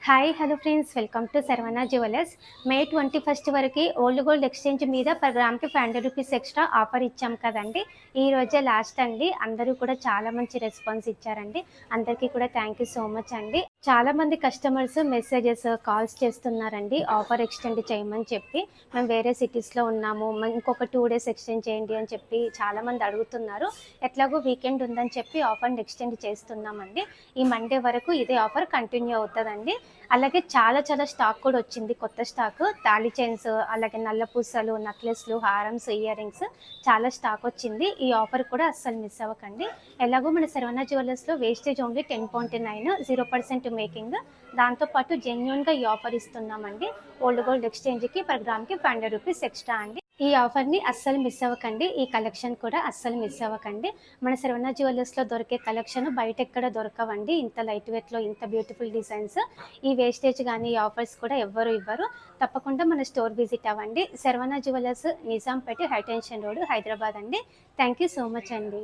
Hello friends, welcome to Saravana jewellers. May 21 వరకు old gold exchange మీద per గ్రామ్‌కి ₹500 extra offer ఇచ్చాం కదండీ! ఈ రోజే లాస్ట్ అండి. అందరూ కూడా చాలా మంచి రెస్పాన్స్ ఇచ్చారండి. అందరికీ కూడా థ్యాంక్ యూ సో మచ్ అండి. చాలా మంది కస్టమర్స్ మెసేజెస్, కాల్స్ చేస్తున్నారండి ఆఫర్ ఎక్స్టెండ్ చేయమని చెప్పి. మేము వేరే సిటీస్‌లో ఉన్నాము. ఇంకొక 2 డేస్ ఎక్స్టెండ్ చేయండి అని చెప్పి చాలామంది అడుగుతున్నారు. ఎట్లాగో వీకెండ్ ఉందని చెప్పి ఆఫర్‌ని ఎక్స్టెండ్ చేస్తున్నామండి. ఈ మండే వరకు ఇదే ఆఫర్ కంటిన్యూ అవుతదండి. అలాగే చాలా చాలా స్టాక్ కూడా వచ్చింది. కొత్త స్టాకు తాళి చైన్స్, అలాగే నల్ల పూసలు, నెక్లెస్‌లు, హారమ్స్, ఇయర్ రింగ్స్ చాలా స్టాక్ వచ్చింది. ఈ ఆఫర్ కూడా అస్సలు మిస్ అవ్వకండి. ఎలాగో మన శరవణ జ్యువెలర్స్‌లో వేస్టేజ్ ఓన్లీ 10.9, 0% మేకింగ్. దాంతో పాటు జెన్యూన్‌గా ఈ ఆఫర్ ఇస్తున్నామండి. ఓల్డ్ గోల్డ్ ఎక్స్చేంజ్‌కి పర్ గ్రామ్‌కి ₹500 ఎక్స్ట్రా అండి. ఈ ఆఫర్‌ని అస్సలు మిస్ అవ్వకండి. ఈ కలెక్షన్ కూడా అస్సలు మిస్ అవ్వకండి. మన శరవణ జ్యువెలర్స్‌లో దొరికే కలెక్షన్ బయటెక్కడ దొరకవండి. ఇంత లైట్ వెయిట్‌లో ఇంత బ్యూటిఫుల్ డిజైన్స్. ఈ వేస్టేజ్ గానీ, ఈ ఆఫర్స్ కూడా ఎవ్వరు ఇవ్వరు. తప్పకుండా మన స్టోర్ విజిట్ అవ్వండి. Saravana jewellers, Nizampet, high tension road, Hyderabad అండి. థ్యాంక్ యూ సో మచ్ అండి.